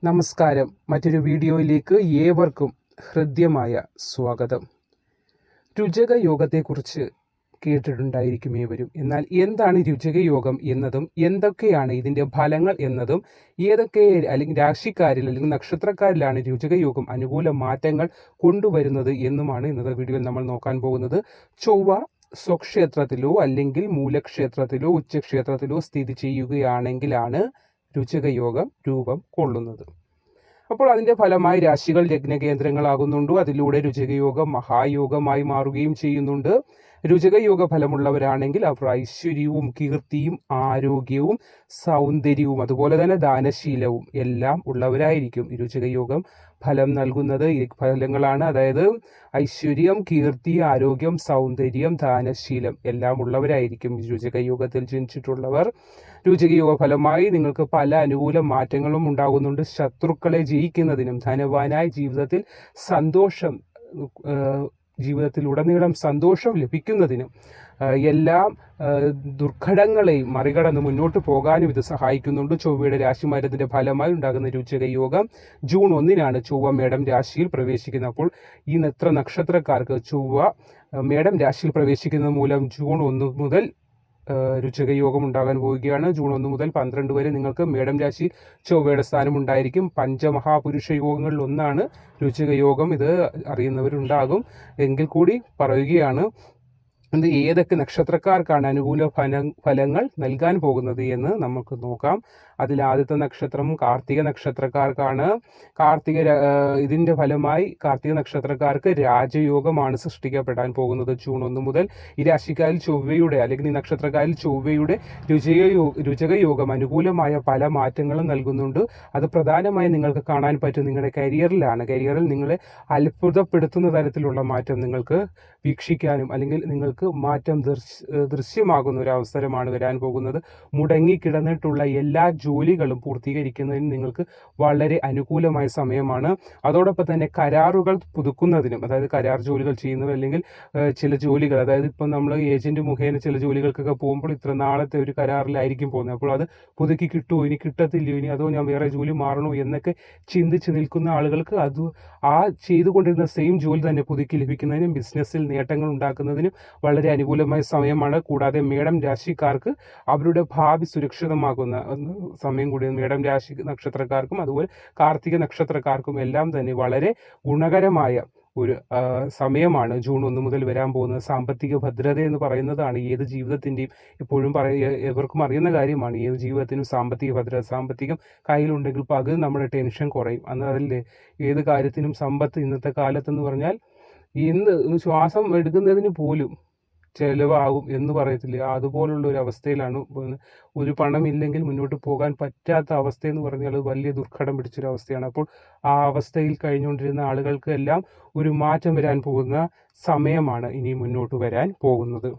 നമസ്കാരം. മറ്റൊരു വീഡിയോയിലേക്ക് ഏവർക്കും ഹൃദ്യമായ സ്വാഗതം. രുചക യോഗത്തെക്കുറിച്ച് കേട്ടിട്ടുണ്ടായിരിക്കും ഏവരും. എന്നാൽ എന്താണ് രുചക യോഗം എന്നതും എന്തൊക്കെയാണ് ഇതിൻ്റെ ഫലങ്ങൾ എന്നതും ഏതൊക്കെ അല്ലെങ്കിൽ രാശിക്കാരിൽ അല്ലെങ്കിൽ നക്ഷത്രക്കാരിലാണ് രുചക യോഗം അനുകൂല മാറ്റങ്ങൾ കൊണ്ടുവരുന്നത് എന്നുമാണ് ഇന്നത്തെ വീഡിയോയിൽ നമ്മൾ നോക്കാൻ പോകുന്നത്. ചൊവ്വ സ്വക്ഷേത്രത്തിലോ അല്ലെങ്കിൽ മൂലക്ഷേത്രത്തിലോ ഉച്ചക്ഷേത്രത്തിലോ സ്ഥിതി ചെയ്യുകയാണെങ്കിലാണ് രുചക യോഗം രൂപം കൊള്ളുന്നത്. അപ്പോൾ അതിൻ്റെ ഫലമായി രാശികൾ ലഗ്നകേന്ദ്രങ്ങളാകുന്നുണ്ട്. അതിലൂടെ രുചകയോഗം മഹായോഗമായി മാറുകയും ചെയ്യുന്നുണ്ട്. രുചകയോഗ ഫലമുള്ളവരാണെങ്കിൽ അവർ ഐശ്വര്യവും കീർത്തിയും ആരോഗ്യവും സൗന്ദര്യവും അതുപോലെ തന്നെ ദാനശീലവും എല്ലാം ഉള്ളവരായിരിക്കും. രുചകയോഗം ഫലം നൽകുന്നത് ഈ ഫലങ്ങളാണ്. അതായത് ഐശ്വര്യം, കീർത്തി, ആരോഗ്യം, സൗന്ദര്യം, ദാനശീലം എല്ലാം ഉള്ളവരായിരിക്കും രുചകയോഗത്തിൽ ജനിച്ചിട്ടുള്ളവർ. രുചകയോഗ ഫലമായി നിങ്ങൾക്ക് പല അനുകൂല മാറ്റങ്ങളും ഉണ്ടാകുന്നുണ്ട്. ശത്രുക്കളെ ജയിക്കുന്നതിനും ധനവാനായി ജീവിതത്തിലുടനീളം സന്തോഷം ലഭിക്കുന്നതിനും എല്ലാം ദുർഘടങ്ങളെയും മറികടന്ന് മുന്നോട്ട് പോകാനും ഇത് സഹായിക്കുന്നുണ്ട്. ചൊവ്വയുടെ രാശിമാറ്റത്തിന്റെ ഫലമായി ഉണ്ടാകുന്ന രുചക യോഗം ജൂൺ 1 ചൊവ്വ മേടം രാശിയിൽ പ്രവേശിക്കുന്നത്. അപ്പോൾ ഈ നക്ഷത്രക്കാർക്ക് ചൊവ്വ മേടം രാശിയിൽ പ്രവേശിക്കുന്നത് മൂലം ജൂൺ 1 മുതൽ രുചക യോഗം ഉണ്ടാകാൻ പോവുകയാണ്. ജൂൺ 1 മുതൽ 12 വരെ നിങ്ങൾക്ക് മേടം രാശി ചൊവ്വയുടെ സ്ഥാനം ഉണ്ടായിരിക്കും. പഞ്ചമഹാപുരുഷ യോഗങ്ങളിൽ ഒന്നാണ് രുചക യോഗം. ഇത് അറിയുന്നവരുണ്ടാകും എങ്കിൽ കൂടി പറയുകയാണ്. ഏതൊക്കെ നക്ഷത്രക്കാർക്കാണ് അനുകൂല ഫലങ്ങൾ നൽകാൻ പോകുന്നത് എന്ന് നമുക്ക് നോക്കാം. അതിൽ ആദ്യത്തെ നക്ഷത്രം കാർത്തിക നക്ഷത്രക്കാർക്കാണ്. ഇതിന്റെ ഫലമായി കാർത്തിക നക്ഷത്രക്കാർക്ക് രാജയോഗമാണ് സൃഷ്ടിക്കപ്പെടാൻ പോകുന്നത് ജൂൺ 1 മുതൽ. ഈ രാശിക്കാരിൽ ചൊവ്വയുടെ അല്ലെങ്കിൽ ഈ നക്ഷത്രക്കാരിൽ ചൊവ്വയുടെ രുചക യോഗം അനുകൂലമായ പല മാറ്റങ്ങളും നൽകുന്നുണ്ട്. അത് പ്രധാനമായും നിങ്ങൾക്ക് കാണാൻ പറ്റും നിങ്ങളുടെ കരിയറിലാണ്. കരിയറിൽ നിങ്ങളെ അത്ഭുതപ്പെടുത്തുന്ന തരത്തിലുള്ള മാറ്റം നിങ്ങൾക്ക് വീക്ഷിക്കാനും അല്ലെങ്കിൽ നിങ്ങൾക്ക് മാറ്റം ദൃശ്യമാകുന്ന ഒരു അവസരമാണ് വരാൻ പോകുന്നത്. മുടങ്ങിക്കിടന്നിട്ടുള്ള എല്ലാ ജോലികളും പൂർത്തീകരിക്കുന്നതിന് നിങ്ങൾക്ക് വളരെ അനുകൂലമായ സമയമാണ്. അതോടൊപ്പം തന്നെ കരാറുകൾ പുതുക്കുന്നതിനും, അതായത് കരാർ ജോലികൾ ചെയ്യുന്നവർ അല്ലെങ്കിൽ ചില ജോലികൾ, അതായത് ഇപ്പം നമ്മൾ ഏജന്റ് മുഖേന ചില ജോലികൾക്കൊക്കെ പോകുമ്പോൾ ഇത്ര നാളത്തെ ഒരു കരാറിലായിരിക്കും പോകുന്നത്. അപ്പോൾ അത് പുതുക്കി കിട്ടുമോ, ഇനി കിട്ടത്തില്ലയോ, ഇനി അതോ ഞാൻ വേറെ ജോലി മാറണോ എന്നൊക്കെ ചിന്തിച്ച് നിൽക്കുന്ന ആളുകൾക്ക് അത് ആ ചെയ്തുകൊണ്ടിരുന്ന സെയിം ജോലി തന്നെ പുതുക്കി ലഭിക്കുന്നതിനും ബിസിനസ്സിൽ നേട്ടങ്ങൾ ഉണ്ടാക്കുന്നതിനും വളരെ അനുകൂലമായ സമയമാണ്. കൂടാതെ മേടം രാശിക്കാർക്ക് അവരുടെ ഭാവി സുരക്ഷിതമാകുന്ന സമയം കൂടി മേടം രാശി നക്ഷത്രക്കാർക്കും അതുപോലെ കാർത്തിക നക്ഷത്രക്കാർക്കും എല്ലാം തന്നെ വളരെ ഗുണകരമായ ഒരു സമയമാണ് ജൂൺ 1 മുതൽ വരാൻ പോകുന്നത്. സാമ്പത്തിക ഭദ്രത എന്ന് പറയുന്നതാണ് ഏത് ജീവിതത്തിൻ്റെയും എപ്പോഴും എവർക്കും അറിയുന്ന കാര്യമാണ്. ഏത് ജീവിതത്തിനും സാമ്പത്തിക ഭദ്രത, സാമ്പത്തികം കയ്യിലുണ്ടെങ്കിൽ പകുതി നമ്മുടെ ടെൻഷൻ കുറയും. അതല്ലേ ഏത് കാര്യത്തിനും സമ്പത്ത് ഇന്നത്തെ കാലത്തെന്ന് പറഞ്ഞാൽ ശ്വാസം എടുക്കുന്നതിന് പോലും ചെലവാകും എന്ന് പറയത്തില്ല. അതുപോലുള്ള ഒരു അവസ്ഥയിലാണ്. ഒരു പണമില്ലെങ്കിൽ മുന്നോട്ട് പോകാൻ പറ്റാത്ത അവസ്ഥ എന്ന് പറഞ്ഞാൽ അത് വലിയ ദുർഘടം പിടിച്ചൊരു അവസ്ഥയാണ്. അപ്പോൾ ആ അവസ്ഥയിൽ കഴിഞ്ഞുകൊണ്ടിരുന്ന ആളുകൾക്ക് എല്ലാം ഒരു മാറ്റം വരാൻ പോകുന്ന സമയമാണ് ഇനി മുന്നോട്ട് വരാൻ പോകുന്നത്.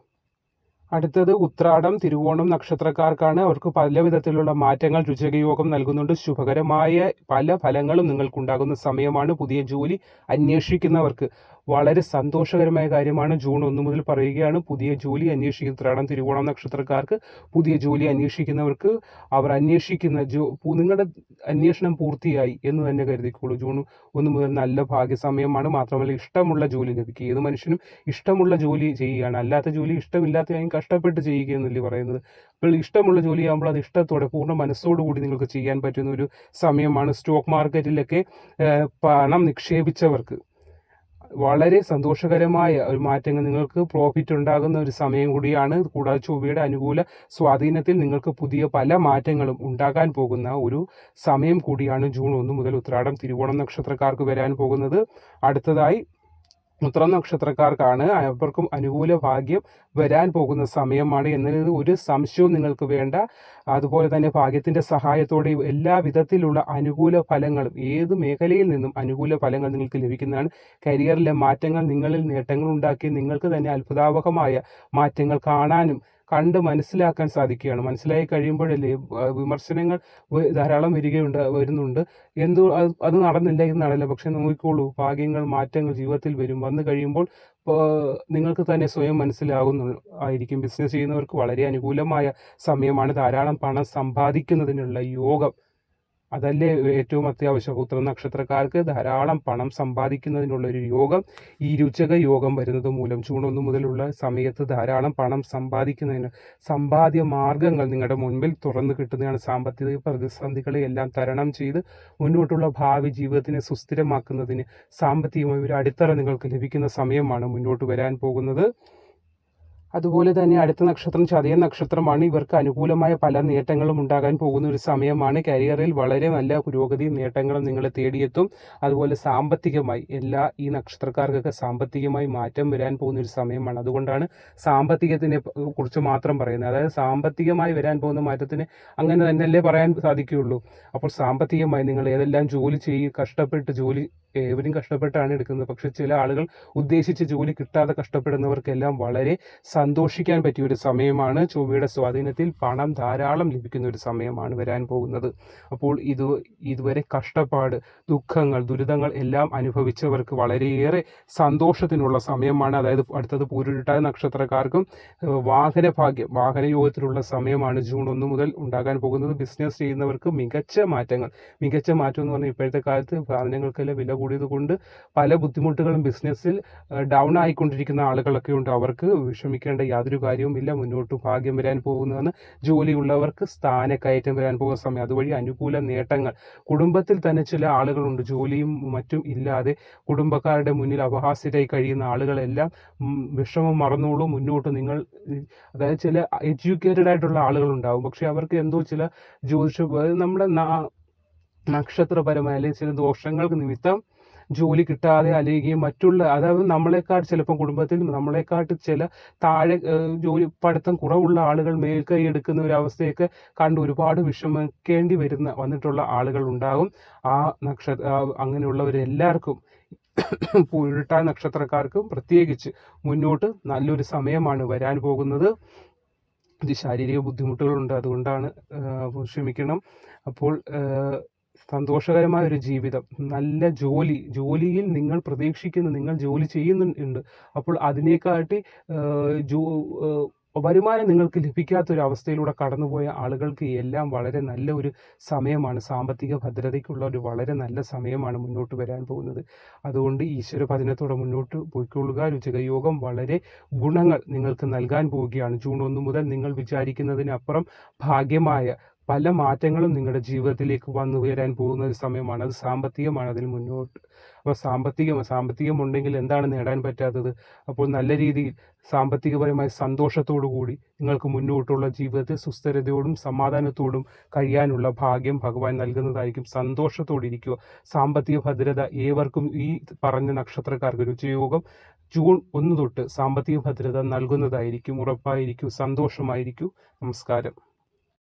അടുത്തത് ഉത്രാടം തിരുവോണം നക്ഷത്രക്കാർക്കാണ്. അവർക്ക് പല വിധത്തിലുള്ള മാറ്റങ്ങൾ രുചകയോഗം നൽകുന്നുണ്ട്. ശുഭകരമായ പല ഫലങ്ങളും നിങ്ങൾക്കുണ്ടാകുന്ന സമയമാണ്. പുതിയ ജോലി അന്വേഷിക്കുന്നവർക്ക് വളരെ സന്തോഷകരമായ കാര്യമാണ്. ജൂൺ 1 മുതൽ പറയുകയാണ്. പുതിയ ജോലി അന്വേഷിക്കുന്ന ഉത്രാടം തിരുവോണം നക്ഷത്രക്കാർക്ക് പുതിയ ജോലി അന്വേഷിക്കുന്നവർക്ക് അവർ അന്വേഷിക്കുന്ന നിങ്ങളുടെ അന്വേഷണം പൂർത്തിയായി എന്ന് തന്നെ കരുതിക്കോളൂ. ജൂൺ 1 മുതൽ നല്ല ഭാഗ്യസമയമാണ്. മാത്രമല്ല ഇഷ്ടമുള്ള ജോലി ലഭിക്കുക. ഏത് മനുഷ്യനും ഇഷ്ടമുള്ള ജോലി ചെയ്യുകയാണ്. അല്ലാത്ത ജോലി ഇഷ്ടമില്ലാത്ത കഷ്ടപ്പെട്ട് ചെയ്യുക എന്നല്ലേ പറയുന്നത്. അപ്പോൾ ഇഷ്ടമുള്ള ജോലി ആകുമ്പോൾ അത് ഇഷ്ടത്തോടെ പൂർണ്ണ മനസ്സോടുകൂടി നിങ്ങൾക്ക് ചെയ്യാൻ പറ്റുന്ന ഒരു സമയമാണ്. സ്റ്റോക്ക് മാർക്കറ്റിലൊക്കെ പണം നിക്ഷേപിച്ചവർക്ക് വളരെ സന്തോഷകരമായ ഒരു മാറ്റങ്ങൾ, നിങ്ങൾക്ക് പ്രോഫിറ്റ് ഉണ്ടാകുന്ന ഒരു സമയം കൂടിയാണ്. കൂടാതെ ചൊവ്വയുടെ അനുകൂല സ്വാധീനത്തിൽ നിങ്ങൾക്ക് പുതിയ പല മാറ്റങ്ങളും ഉണ്ടാകാൻ പോകുന്ന ഒരു സമയം കൂടിയാണ് ജൂൺ 1 മുതൽ ഉത്രാടം തിരുവോണം നക്ഷത്രക്കാർക്ക് വരാൻ പോകുന്നത്. അടുത്തതായി ഉത്രം നക്ഷത്രക്കാർക്കാണ്. അവർക്കും അനുകൂല ഭാഗ്യം വരാൻ പോകുന്ന സമയമാണ് എന്നത് ഒരു സംശയവും നിങ്ങൾക്ക് വേണ്ട. അതുപോലെ തന്നെ ഭാഗ്യത്തിന്റെ സഹായത്തോടെ എല്ലാ വിധത്തിലുള്ള അനുകൂല ഫലങ്ങളും ഏത് മേഖലയിൽ നിന്നും അനുകൂല ഫലങ്ങൾ നിങ്ങൾക്ക് ലഭിക്കുന്നതാണ്. കരിയറിലെ മാറ്റങ്ങൾ നിങ്ങളിൽ നേട്ടങ്ങൾ ഉണ്ടാക്കി നിങ്ങൾക്ക് തന്നെ അത്ഭുതാവഹമായ മാറ്റങ്ങൾ കാണാനും കണ്ട് മനസ്സിലാക്കാൻ സാധിക്കുകയാണ്. മനസ്സിലായി കഴിയുമ്പോഴല്ലേ വിമർശനങ്ങൾ ധാരാളം വരുന്നുണ്ട്. അത് നടന്നില്ല, ഇത് നടന്നില്ല. പക്ഷെ നോക്കിക്കോളൂ, ഭാഗ്യങ്ങൾ മാറ്റങ്ങൾ ജീവിതത്തിൽ വന്നു കഴിയുമ്പോൾ നിങ്ങൾക്ക് തന്നെ സ്വയം ആയിരിക്കും. ബിസിനസ് ചെയ്യുന്നവർക്ക് വളരെ അനുകൂലമായ സമയമാണ്. ധാരാളം പണം സമ്പാദിക്കുന്നതിനുള്ള യോഗം അതല്ലേ ഏറ്റവും അത്യാവശ്യം. ഉത്തരം നക്ഷത്രക്കാർക്ക് ധാരാളം പണം സമ്പാദിക്കുന്നതിനുള്ള ഒരു യോഗം, ഈ രുചക യോഗം വരുന്നത് മൂലം ജൂൺ 1 മുതലുള്ള സമയത്ത് ധാരാളം പണം സമ്പാദിക്കുന്നതിന് സമ്പാദ്യ മാർഗങ്ങൾ നിങ്ങളുടെ മുൻപിൽ തുറന്നു കിട്ടുന്നതാണ്. സാമ്പത്തിക പ്രതിസന്ധികളെ എല്ലാം തരണം ചെയ്ത് മുന്നോട്ടുള്ള ഭാവി ജീവിതത്തിനെ സുസ്ഥിരമാക്കുന്നതിന് സാമ്പത്തികമായ ഒരു അടിത്തറ നിങ്ങൾക്ക് ലഭിക്കുന്ന സമയമാണ് മുന്നോട്ട് വരാൻ പോകുന്നത്. അതുപോലെ തന്നെ അടുത്ത നക്ഷത്രം ചതയ നക്ഷത്രമാണ്. ഇവർക്ക് അനുകൂലമായ പല നേട്ടങ്ങളും ഉണ്ടാകാൻ പോകുന്ന ഒരു സമയമാണ്. കരിയറിൽ വളരെ നല്ല പുരോഗതിയും നേട്ടങ്ങളും നിങ്ങളെ തേടിയെത്തും. അതുപോലെ സാമ്പത്തികമായി ഈ നക്ഷത്രക്കാർക്കൊക്കെ സാമ്പത്തികമായി മാറ്റം വരാൻ പോകുന്ന ഒരു സമയമാണ്. അതുകൊണ്ടാണ് സാമ്പത്തികത്തിനെ കുറിച്ച് മാത്രം പറയുന്നത്. അതായത് സാമ്പത്തികമായി വരാൻ പോകുന്ന മാറ്റത്തിന് അങ്ങനെ തന്നെയല്ലേ പറയാൻ സാധിക്കുകയുള്ളൂ. അപ്പോൾ സാമ്പത്തികമായി നിങ്ങൾ ഏതെല്ലാം ഏവരും കഷ്ടപ്പെട്ടാണ് എടുക്കുന്നത്. പക്ഷെ ചില ആളുകൾ ഉദ്ദേശിച്ച ജോലി കിട്ടാതെ കഷ്ടപ്പെടുന്നവർക്കെല്ലാം വളരെ സന്തോഷിക്കാൻ പറ്റിയ ഒരു സമയമാണ്. ചൊവ്വയുടെ സ്വാധീനത്തിൽ പണം ധാരാളം ലഭിക്കുന്ന ഒരു സമയമാണ് വരാൻ പോകുന്നത്. അപ്പോൾ ഇതുവരെ കഷ്ടപ്പാട്, ദുഃഖങ്ങൾ, ദുരിതങ്ങൾ എല്ലാം അനുഭവിച്ചവർക്ക് വളരെയേറെ സന്തോഷത്തിനുള്ള സമയമാണ്. അതായത് അടുത്തത് പൂരുരുട്ടായ നക്ഷത്രക്കാർക്കും വാഹനയോഗത്തിലുള്ള സമയമാണ് ജൂൺ 1 മുതൽ ഉണ്ടാകാൻ പോകുന്നത്. ബിസിനസ് ചെയ്യുന്നവർക്ക് മികച്ച മാറ്റം എന്ന് പറഞ്ഞാൽ ഇപ്പോഴത്തെ കാലത്ത് സാധനങ്ങൾക്കെല്ലാം വില കൂടിയത് കൊണ്ട് പല ബുദ്ധിമുട്ടുകളും ബിസിനസ്സിൽ ഡൗൺ ആയിക്കൊണ്ടിരിക്കുന്ന ആളുകളൊക്കെ ഉണ്ട്. അവർക്ക് വിഷമിക്കേണ്ട യാതൊരു കാര്യവുമില്ല. മുന്നോട്ട് ഭാഗ്യം വരാൻ പോകുന്നതാണ്. ജോലിയുള്ളവർക്ക് സ്ഥാനക്കയറ്റം വരാൻ പോകുന്ന സമയം, അതുവഴി അനുകൂല നേട്ടങ്ങൾ. കുടുംബത്തിൽ തന്നെ ചില ആളുകളുണ്ട് ജോലിയും മറ്റും ഇല്ലാതെ കുടുംബക്കാരുടെ മുന്നിൽ അപഹാസ്യരായി കഴിയുന്ന ആളുകളെല്ലാം വിഷമം മറന്നോളൂ. മുന്നോട്ട് അതായത് ചില എഡ്യൂക്കേറ്റഡ് ആയിട്ടുള്ള ആളുകളുണ്ടാവും, പക്ഷെ അവർക്ക് എന്തോ ചില നമ്മുടെ നക്ഷത്രപരമായ അല്ലെങ്കിൽ ചില ദോഷങ്ങൾക്ക് നിമിത്തം ജോലി കിട്ടാതെ അലയുകയും അതായത് നമ്മളെക്കാട്ട് ചിലപ്പോൾ കുടുംബത്തിൽ നമ്മളെക്കാട്ട് ചില താഴെ പഠിത്തം കുറവുള്ള ആളുകൾ മേൽക്കൈ എടുക്കുന്ന ഒരു അവസ്ഥയൊക്കെ കണ്ട് ഒരുപാട് വിഷമിക്കേണ്ടി വന്നിട്ടുള്ള ആളുകൾ ഉണ്ടാകും. അങ്ങനെയുള്ളവരെല്ലാവർക്കും പൂരുരുട്ടായ നക്ഷത്രക്കാർക്കും പ്രത്യേകിച്ച് മുന്നോട്ട് നല്ലൊരു സമയമാണ് വരാൻ പോകുന്നത്. ശാരീരിക ബുദ്ധിമുട്ടുകളുണ്ട്, അതുകൊണ്ടാണ് ക്ഷമിക്കണം. അപ്പോൾ സന്തോഷകരമായ ഒരു ജീവിതം, നല്ല ജോലിയിൽ നിങ്ങൾ നിങ്ങൾ ജോലി ചെയ്യുന്നുണ്ട്. അപ്പോൾ അതിനെക്കാട്ടി വരുമാനം നിങ്ങൾക്ക് ലഭിക്കാത്തൊരു അവസ്ഥയിലൂടെ കടന്നുപോയ ആളുകൾക്ക് എല്ലാം വളരെ നല്ല ഒരു സമയമാണ്. സാമ്പത്തിക ഭദ്രതയ്ക്കുള്ള ഒരു വളരെ നല്ല സമയമാണ് മുന്നോട്ട് വരാൻ പോകുന്നത്. അതുകൊണ്ട് ഈശ്വരഭജനത്തോടെ മുന്നോട്ട് പോയിക്കൊള്ളുക. രുചകയോഗം വളരെ ഗുണങ്ങൾ നിങ്ങൾക്ക് നൽകാൻ പോവുകയാണ്. ജൂൺ 1 മുതൽ നിങ്ങൾ വിചാരിക്കുന്നതിനപ്പുറം ഭാഗ്യമായ പല മാറ്റങ്ങളും നിങ്ങളുടെ ജീവിതത്തിലേക്ക് വന്നു വരാൻ പോകുന്ന ഒരു സമയമാണ്. അത് സാമ്പത്തികമാണ്. അതിൽ മുന്നോട്ട് അപ്പോൾ സാമ്പത്തികം ഉണ്ടെങ്കിൽ എന്താണ് നേടാൻ പറ്റാത്തത്? അപ്പോൾ നല്ല രീതിയിൽ സാമ്പത്തികപരമായ സന്തോഷത്തോടു കൂടി നിങ്ങൾക്ക് മുന്നോട്ടുള്ള ജീവിതത്തിൽ സുസ്ഥിരതയോടും സമാധാനത്തോടും കഴിയാനുള്ള ഭാഗ്യം ഭഗവാൻ നൽകുന്നതായിരിക്കും. സന്തോഷത്തോടിരിക്കുക. സാമ്പത്തിക ഭദ്രത ഏവർക്കും ഈ പറഞ്ഞ നക്ഷത്രക്കാർക്ക് രുചിയോഗം ജൂൺ 1 തൊട്ട് സാമ്പത്തിക ഭദ്രത നൽകുന്നതായിരിക്കും. ഉറപ്പായിരിക്കും. സന്തോഷമായിരിക്കും. നമസ്കാരം.